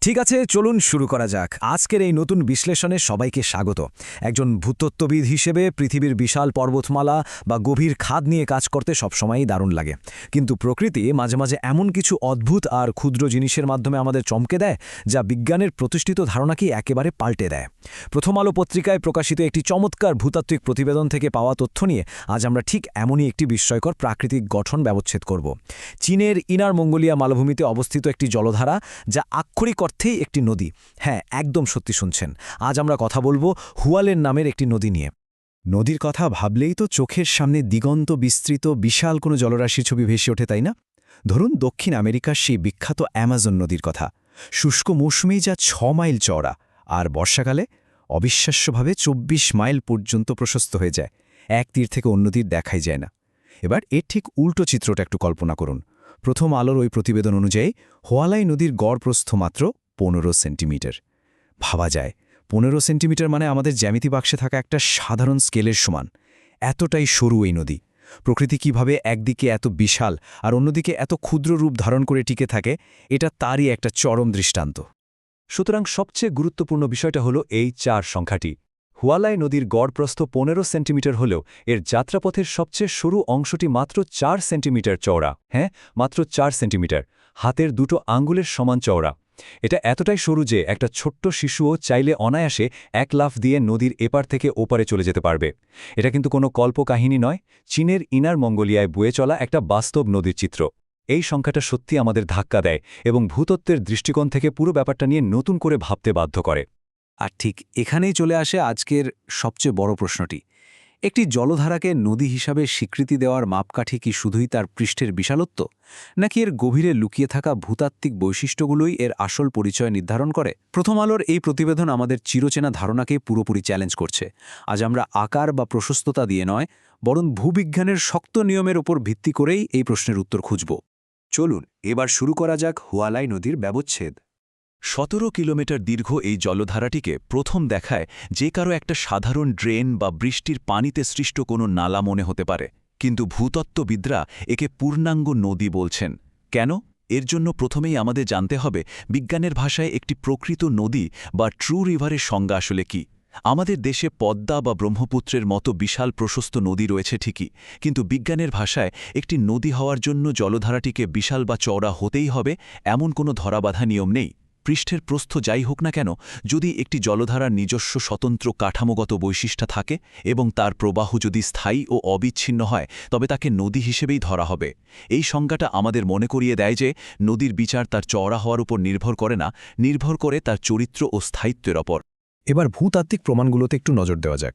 ঠিক আছে, চলুন শুরু করা যাক। আজকের এই নতুন বিশ্লেষণে সবাইকে স্বাগত। একজন ভূতত্ত্ববিদ হিসেবে পৃথিবীর বিশাল পর্বতমালা বা গভীর খাদ নিয়ে কাজ করতে সবসময়ই দারুণ লাগে। কিন্তু প্রকৃতি মাঝে মাঝে এমন কিছু অদ্ভুত আর ক্ষুদ্র জিনিসের মাধ্যমে আমাদের চমকে দেয়, যা বিজ্ঞানের প্রতিষ্ঠিত ধারণাকে একেবারে পাল্টে দেয়। প্রথম আলো পত্রিকায় প্রকাশিত একটি চমৎকার ভূতাত্ত্বিক প্রতিবেদন থেকে পাওয়া তথ্য নিয়ে আজ আমরা ঠিক এমনই একটি বিস্ময়কর প্রাকৃতিক গঠন ব্যবচ্ছেদ করব। চীনের ইনার মঙ্গোলিয়া মালভূমিতে অবস্থিত একটি জলধারা, যা আক্ষরিক অর্থেই একটি নদী। হ্যাঁ, একদম সত্যি শুনছেন। আজ আমরা কথা বলবো হুয়ালেন নামের একটি নদী নিয়ে। নদীর কথা ভাবলেই তো চোখের সামনে দিগন্ত বিস্তৃত বিশাল কোনো জলরাশির ছবি ভেসে ওঠে, তাই না? ধরুন দক্ষিণ আমেরিকার সেই বিখ্যাত অ্যামাজন নদীর কথা। শুষ্ক মৌসুমেই যা ৬ মাইল চওড়া, আর বর্ষাকালে অবিশ্বাস্যভাবে ২৪ মাইল পর্যন্ত প্রশস্ত হয়ে যায়। এক তীর থেকে অন্য তীর দেখাই যায় না। এবার এর ঠিক উল্টো চিত্রটা একটু কল্পনা করুন। প্রথম আলোর ওই প্রতিবেদন অনুযায়ী হোয়ালাই নদীর গড় প্রস্থ মাত্র ১৫ সেন্টিমিটার। ভাবা যায় ১৫ সেন্টিমিটার মানে আমাদের জ্যামিতি বাক্সে থাকা একটা সাধারণ স্কেলের সমান। এতটাই সরু এই নদী। প্রকৃতি কিভাবে একদিকে এত বিশাল আর অন্যদিকে এত ক্ষুদ্র রূপ ধারণ করে টিকে থাকে, এটা তারই একটা চরম দৃষ্টান্ত। সুতরাং সবচেয়ে গুরুত্বপূর্ণ বিষয়টা হলো এই ৪ সংখ্যাটি। হুয়ালাই নদীর গড় প্রস্থ ১৫ সেন্টিমিটার হলেও এর যাত্রাপথের সবচেয়ে সরু অংশটি মাত্র ৪ সেন্টিমিটার চওড়া। হ্যাঁ, মাত্র ৪ সেন্টিমিটার, হাতের দুটো আঙ্গুলের সমান চওড়া। এটা এতটাই সরু যে একটা ছোট্ট শিশুও চাইলে অনায়াসে এক লাফ দিয়ে নদীর এপার থেকে ওপারে চলে যেতে পারবে। এটা কিন্তু কোনো কল্পকাহিনী নয়, চীনের ইনার মঙ্গোলিয়ায় বয়ে চলা একটা বাস্তব নদীর চিত্র। এই সংখ্যাটা সত্যি আমাদের ধাক্কা দেয় এবং ভূতত্ত্বের দৃষ্টিকোণ থেকে পুরো ব্যাপারটা নিয়ে নতুন করে ভাবতে বাধ্য করে। আর ঠিক এখানেই চলে আসে আজকের সবচেয়ে বড় প্রশ্নটি। একটি জলধারাকে নদী হিসাবে স্বীকৃতি দেওয়ার মাপকাঠি কি শুধুই তার পৃষ্ঠের বিশালত্ব, নাকি এর গভীরে লুকিয়ে থাকা ভূতাত্ত্বিক বৈশিষ্ট্যগুলোই এর আসল পরিচয় নির্ধারণ করে? প্রথম আলোর এই প্রতিবেদন আমাদের চিরচেনা ধারণাকে পুরোপুরি চ্যালেঞ্জ করছে। আজ আমরা আকার বা প্রশস্ততা দিয়ে নয়, বরং ভূবিজ্ঞানের শক্ত নিয়মের ওপর ভিত্তি করেই এই প্রশ্নের উত্তর খুঁজব। চলুন এবার শুরু করা যাক হুয়ালাই নদীর ব্যবচ্ছেদ। ১৭ কিলোমিটার দীর্ঘ এই জলধারাটিকে প্রথম দেখায় যে কারো একটা সাধারণ ড্রেন বা বৃষ্টির পানিতে সৃষ্ট কোনো নালা মনে হতে পারে, কিন্তু ভূতত্ত্ববিদরা একে পূর্ণাঙ্গ নদী বলছেন। কেন? এর জন্য প্রথমেই আমাদের জানতে হবে বিজ্ঞানের ভাষায় একটি প্রকৃত নদী বা ট্রু রিভারের সংজ্ঞা আসলে কি। আমাদের দেশে পদ্মা বা ব্রহ্মপুত্রের মতো বিশাল প্রশস্ত নদী রয়েছে ঠিকই, কিন্তু বিজ্ঞানের ভাষায় একটি নদী হওয়ার জন্য জলধারাটিকে বিশাল বা চওড়া হতেই হবে এমন কোনো ধরাবাঁধা নিয়ম নেই। পৃষ্ঠের প্রস্থ যাই হোক না কেন, যদি একটি জলধারার নিজস্ব স্বতন্ত্র কাঠামোগত বৈশিষ্ট্য থাকে এবং তার প্রবাহ যদি স্থায়ী ও অবিচ্ছিন্ন হয়, তবে তাকে নদী হিসেবেই ধরা হবে। এই সংজ্ঞাটা আমাদের মনে করিয়ে দেয় যে নদীর বিচার তার চওড়া হওয়ার উপর নির্ভর করে না, নির্ভর করে তার চরিত্র ও স্থায়িত্বের ওপর। এবার ভূতাত্ত্বিক প্রমাণগুলোতে একটু নজর দেওয়া যাক।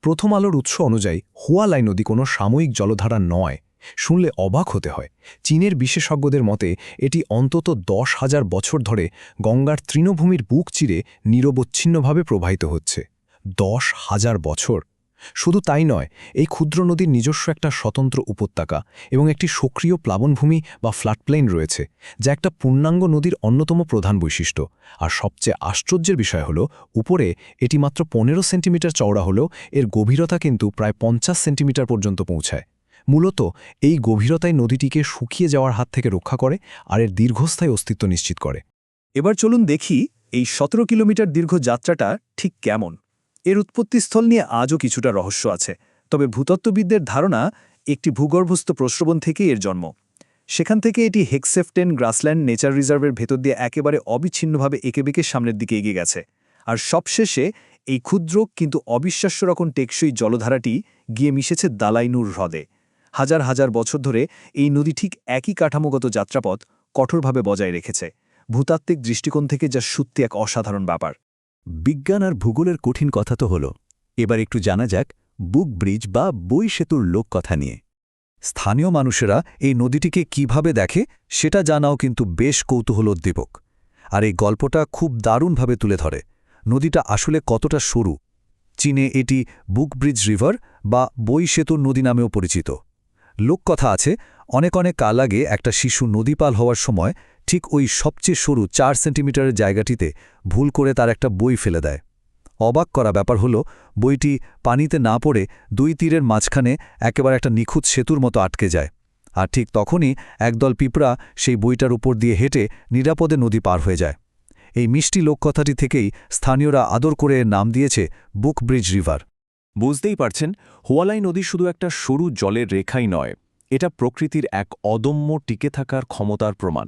প্রথম আলোর উৎস অনুযায়ী হুয়ালাই নদী কোনো সাময়িক জলধারা নয়। শুনলে অবাক হতে হয়। চীনের বিশেষজ্ঞদের মতে এটি অন্তত ১০,০০০ বছর ধরে গঙ্গার তৃণভূমির বুক চিরে নিরবচ্ছিন্নভাবে প্রবাহিত হচ্ছে। ১০,০০০ বছর! শুধু তাই নয়, এই ক্ষুদ্র নদীর নিজস্ব একটা স্বতন্ত্র উপত্যকা এবং একটি সক্রিয় প্লাবনভূমি বা ফ্লাডপ্লেন রয়েছে, যা একটা পূর্ণাঙ্গ নদীর অন্যতম প্রধান বৈশিষ্ট্য। আর সবচেয়ে আশ্চর্যের বিষয় হল, উপরে এটি মাত্র ১৫ সেন্টিমিটার চওড়া হলেও এর গভীরতা কিন্তু প্রায় ৫০ সেন্টিমিটার পর্যন্ত পৌঁছায়। মূলত এই গভীরতায় নদীটিকে শুকিয়ে যাওয়ার হাত থেকে রক্ষা করে আর এর দীর্ঘস্থায়ী অস্তিত্ব নিশ্চিত করে। এবার চলুন দেখি এই ১৭ কিলোমিটার দীর্ঘ যাত্রাটা ঠিক কেমন। এর উৎপত্তিস্থল নিয়ে আজও কিছুটা রহস্য আছে, তবে ভূতত্ত্ববিদদের ধারণা একটি ভূগর্ভস্থ প্রস্রবণ থেকেই এর জন্ম। সেখান থেকে এটি হেক্সেফটেন গ্রাসল্যান্ড নেচার রিজার্ভের ভেতর দিয়ে একেবারে অবিচ্ছিন্নভাবে এঁকেবেঁকে সামনের দিকে এগিয়ে গেছে। আর সবশেষে এই ক্ষুদ্র কিন্তু অবিশ্বাস্য রকম টেকসই জলধারাটি গিয়ে মিশেছে দালাইনুর হ্রদে। হাজার হাজার বছর ধরে এই নদী ঠিক একই কাঠামোগত যাত্রাপথ কঠোরভাবে বজায় রেখেছে। ভূতাত্ত্বিক দৃষ্টিকোণ থেকে যা সত্যি এক অসাধারণ ব্যাপার। বিজ্ঞান আর ভূগোলের কঠিন কথা তো হল, এবার একটু জানা যাক বুক ব্রিজ বা বই সেতুর লোককথা নিয়ে। স্থানীয় মানুষেরা এই নদীটিকে কিভাবে দেখে সেটা জানাও কিন্তু বেশ কৌতূহলোদ্দীপক। আর এই গল্পটা খুব দারুণভাবে তুলে ধরে নদীটা আসলে কতটা সরু। চীনে এটি বুক ব্রিজ রিভার বা বই সেতুর নদী নামেও পরিচিত। লোককথা আছে, অনেক কাল আগে একটা শিশু নদী পার হওয়ার সময় ঠিক ওই সবচেয়ে সরু ৪ সেন্টিমিটারের জায়গাটিতে ভুল করে তার একটা বই ফেলে দেয়। অবাক করা ব্যাপার হলো, বইটি পানিতে না পড়ে ২ তীরের মাঝখানে একেবারে একটা নিখুঁত সেতুর মতো আটকে যায়। আর ঠিক তখনই একদল পিঁপড়া সেই বইটার উপর দিয়ে হেঁটে নিরাপদে নদী পার হয়ে যায়। এই মিষ্টি লোককথাটি থেকেই স্থানীয়রা আদর করে নাম দিয়েছে বুক ব্রিজ রিভার। বুঝতেই পারছেন, হুয়ালাই নদী শুধু একটা সরু জলের রেখাই নয়, এটা প্রকৃতির এক অদম্য টিকে থাকার ক্ষমতার প্রমাণ।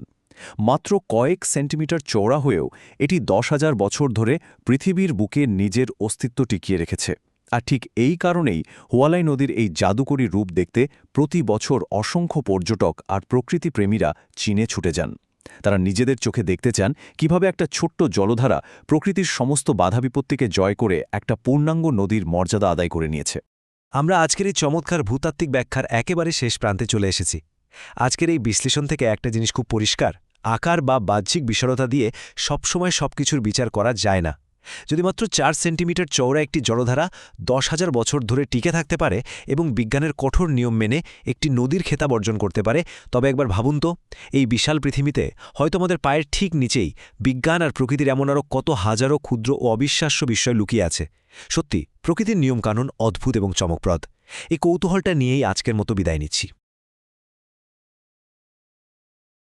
মাত্র কয়েক সেন্টিমিটার চওড়া হয়েও এটি 10,000 বছর ধরে পৃথিবীর বুকে নিজের অস্তিত্ব টিকিয়ে রেখেছে। আর ঠিক এই কারণেই হুয়ালাই নদীর এই জাদুকরী রূপ দেখতে প্রতি বছর অসংখ্য পর্যটক আর প্রকৃতিপ্রেমীরা চীনে ছুটে যান। তারা নিজেদের চোখে দেখতে চান কিভাবে একটা ছোট্ট জলধারা প্রকৃতির সমস্ত বাধা বিপত্তিকে জয় করে একটা পূর্ণাঙ্গ নদীর মর্যাদা আদায় করে নিয়েছে। আমরা আজকের এই চমৎকার ভূতাত্ত্বিক ব্যাখ্যার একেবারে শেষ প্রান্তে চলে এসেছি। আজকের এই বিশ্লেষণ থেকে একটা জিনিস খুব পরিষ্কার, আকার বা বাহ্যিক বিশালতা দিয়ে সবসময় সবকিছুর বিচার করা যায় না। যদি মাত্র 4 সেন্টিমিটার চওড়া একটি জলধারা 10,000 বছর ধরে টিকে থাকতে পারে এবং বিজ্ঞানের কঠোর নিয়ম মেনে একটি নদীর খেতাব অর্জন করতে পারে, তবে একবার ভাবুন তো, এই বিশাল পৃথিবীতে হয়তো আমাদের পায়ের ঠিক নিচেই বিজ্ঞান আর প্রকৃতির এমন আরও কত হাজারো ক্ষুদ্র ও অবিশ্বাস্য বিষয় লুকিয়ে আছে। সত্যি, প্রকৃতির নিয়মকানুন অদ্ভুত এবং চমকপ্রদ। এই কৌতূহলটা নিয়েই আজকের মতো বিদায় নিচ্ছি।